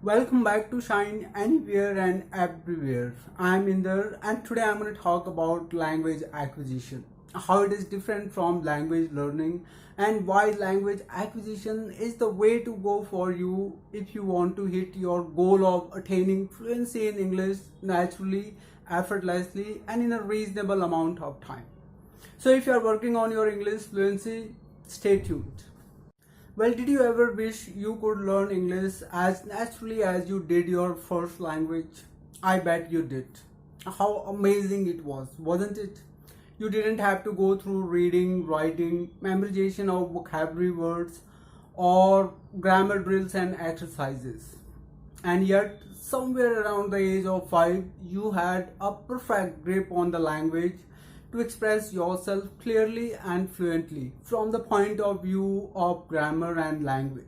Welcome back to Shine Anywhere and Everywhere. I'm Inder and today I'm going to talk about language acquisition, how it is different from language learning and why language acquisition is the way to go for you if you want to hit your goal of attaining fluency in English naturally, effortlessly and in a reasonable amount of time. So if you are working on your English fluency, stay tuned. Well, did you ever wish you could learn English as naturally as you did your first language? I bet you did. How amazing it was, wasn't it? You didn't have to go through reading, writing, memorization of vocabulary words, or grammar drills and exercises. And yet, somewhere around the age of 5, you had a perfect grip on the language to express yourself clearly and fluently from the point of view of grammar and language.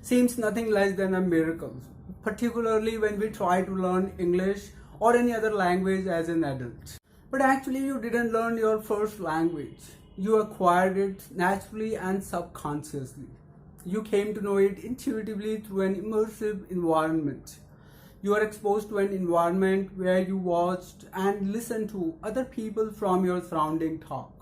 Seems nothing less than a miracle, particularly when we try to learn English or any other language as an adult. But actually you didn't learn your first language. You acquired it naturally and subconsciously. You came to know it intuitively through an immersive environment. You are exposed to an environment where you watched and listened to other people from your surrounding talk.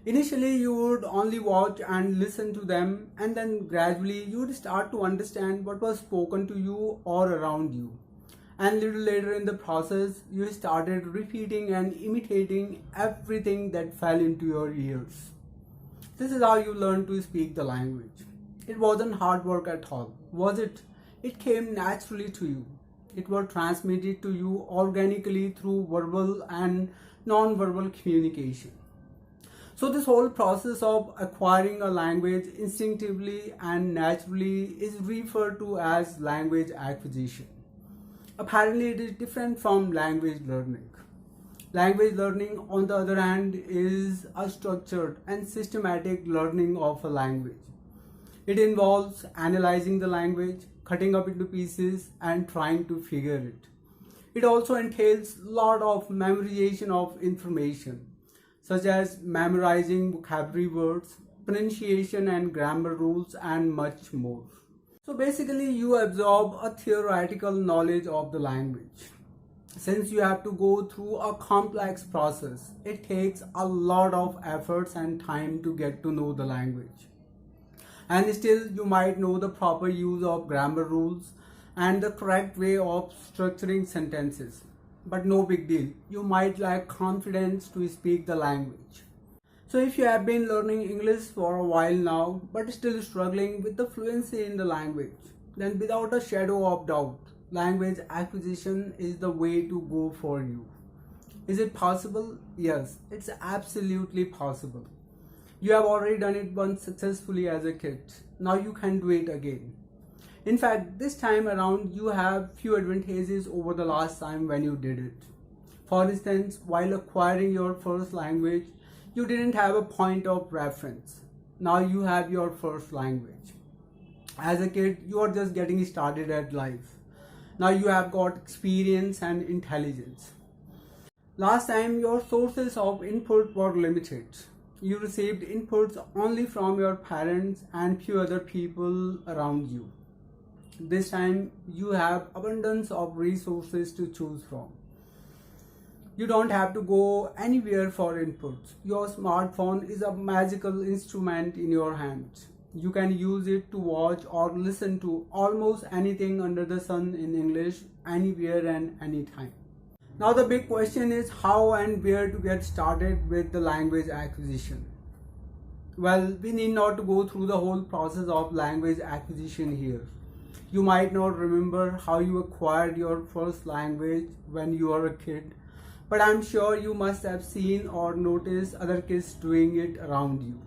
Initially, you would only watch and listen to them, and then gradually you would start to understand what was spoken to you or around you. And little later in the process, you started repeating and imitating everything that fell into your ears. This is how you learned to speak the language. It wasn't hard work at all, was it? It came naturally to you. It was transmitted to you organically through verbal and non-verbal communication. So this whole process of acquiring a language instinctively and naturally is referred to as language acquisition. Apparently it is different from language learning. Language learning, on the other hand, is a structured and systematic learning of a language. It involves analyzing the language, cutting up into pieces and trying to figure it. It also entails a lot of memorization of information, such as memorizing vocabulary words, pronunciation and grammar rules, and much more. So basically you absorb a theoretical knowledge of the language. Since you have to go through a complex process, it takes a lot of efforts and time to get to know the language. And still you might know the proper use of grammar rules and the correct way of structuring sentences. But no big deal, you might lack confidence to speak the language. So if you have been learning English for a while now but still struggling with the fluency in the language, then without a shadow of doubt, language acquisition is the way to go for you. Is it possible? Yes, it's absolutely possible. You have already done it once successfully as a kid. Now you can do it again. In fact, this time around you have few advantages over the last time when you did it. For instance, while acquiring your first language, you didn't have a point of reference. Now you have your first language. As a kid, you are just getting started at life. Now you have got experience and intelligence. Last time your sources of input were limited. You received inputs only from your parents and few other people around you. This time you have abundance of resources to choose from. You don't have to go anywhere for inputs. Your smartphone is a magical instrument in your hand. You can use it to watch or listen to almost anything under the sun in English, anywhere and anytime. Now the big question is how and where to get started with the language acquisition. Well, we need not to go through the whole process of language acquisition here. You might not remember how you acquired your first language when you were a kid, but I'm sure you must have seen or noticed other kids doing it around you.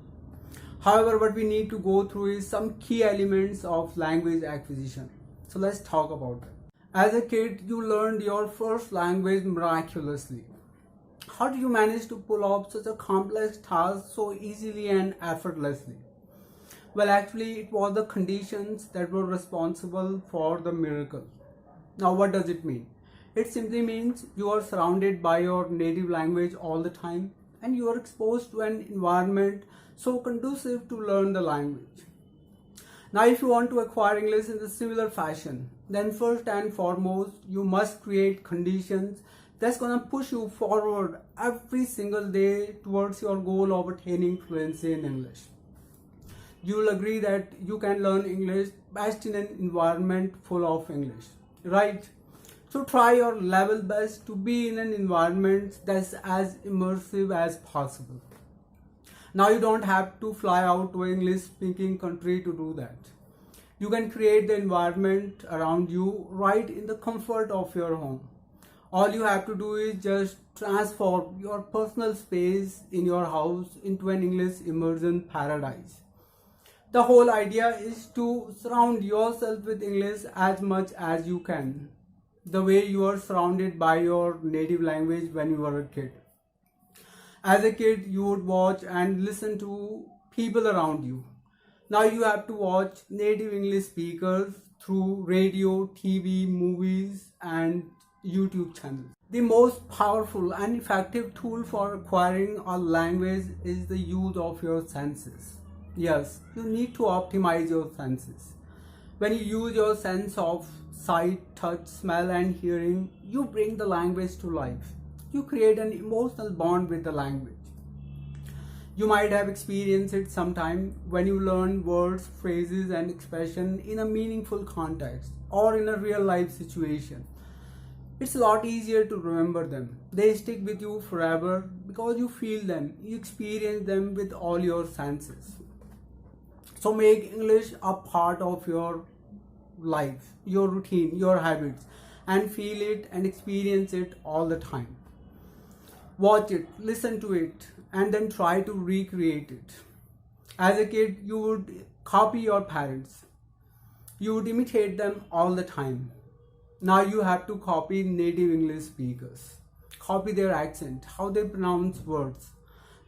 However, what we need to go through is some key elements of language acquisition. So let's talk about that. As a kid, you learned your first language miraculously. How did you manage to pull off such a complex task so easily and effortlessly? Well, actually, it was the conditions that were responsible for the miracle. Now, what does it mean? It simply means you are surrounded by your native language all the time and you are exposed to an environment so conducive to learn the language. Now, if you want to acquire English in a similar fashion, then first and foremost, you must create conditions that's gonna push you forward every single day towards your goal of attaining fluency in English. You will agree that you can learn English best in an environment full of English, right? So try your level best to be in an environment that's as immersive as possible. Now you don't have to fly out to an English speaking country to do that. You can create the environment around you right in the comfort of your home. All you have to do is just transform your personal space in your house into an English immersion paradise. The whole idea is to surround yourself with English as much as you can, the way you are surrounded by your native language when you were a kid. As a kid, you would watch and listen to people around you. Now you have to watch native English speakers through radio, TV, movies, and YouTube channels. The most powerful and effective tool for acquiring a language is the use of your senses. Yes, you need to optimize your senses. When you use your sense of sight, touch, smell, and hearing, you bring the language to life. You create an emotional bond with the language. You might have experienced it sometime when you learn words, phrases, and expression in a meaningful context or in a real life situation. It's a lot easier to remember them. They stick with you forever because you feel them, you experience them with all your senses. So make English a part of your life, your routine, your habits, and feel it and experience it all the time. Watch it, listen to it, and then try to recreate it. As a kid, you would copy your parents. You would imitate them all the time. Now you have to copy native English speakers. Copy their accent, how they pronounce words.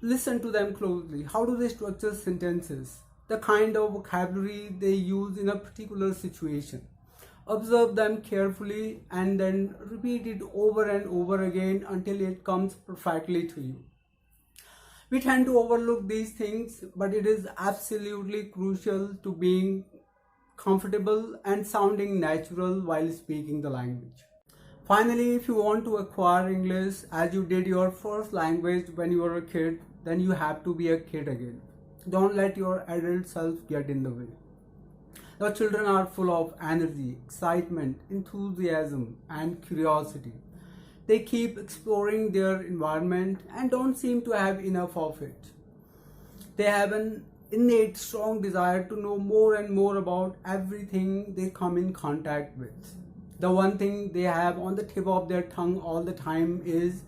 Listen to them closely. How do they structure sentences? The kind of vocabulary they use in a particular situation. Observe them carefully and then repeat it over and over again until it comes perfectly to you. We tend to overlook these things, but it is absolutely crucial to being comfortable and sounding natural while speaking the language. Finally, if you want to acquire English as you did your first language when you were a kid, then you have to be a kid again. Don't let your adult self get in the way. Your children are full of energy, excitement, enthusiasm, and curiosity. They keep exploring their environment and don't seem to have enough of it. They have an innate, strong desire to know more and more about everything they come in contact with. The one thing they have on the tip of their tongue all the time is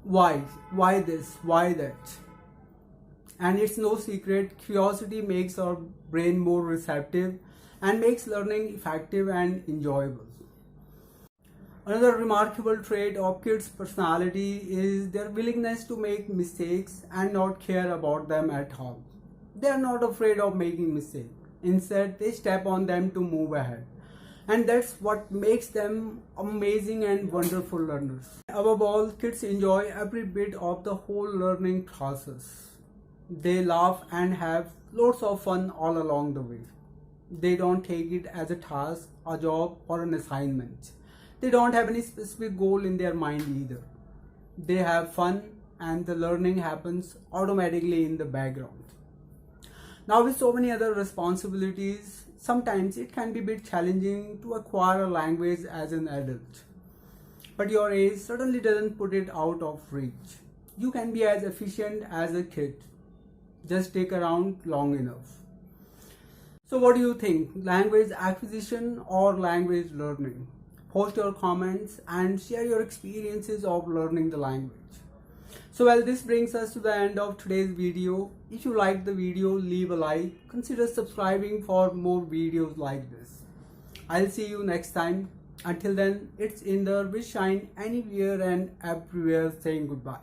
why? Why this? Why that? And it's no secret, curiosity makes our brain more receptive and makes learning effective and enjoyable. Another remarkable trait of kids' personality is their willingness to make mistakes and not care about them at all. They are not afraid of making mistakes. Instead, they step on them to move ahead. And that's what makes them amazing and wonderful learners. Above all, kids enjoy every bit of the whole learning process. They laugh and have lots of fun all along the way. They don't take it as a task, a job, or an assignment. They don't have any specific goal in their mind either. They have fun and the learning happens automatically in the background. Now with so many other responsibilities, sometimes it can be a bit challenging to acquire a language as an adult. But your age certainly doesn't put it out of reach. You can be as efficient as a kid. Just stick around long enough. So what do you think? Language acquisition or language learning? Post your comments and share your experiences of learning the language. So well, this brings us to the end of today's video. If you liked the video, leave a like. Consider subscribing for more videos like this. I'll see you next time. Until then, it's Inder with Shine anywhere and everywhere saying goodbye.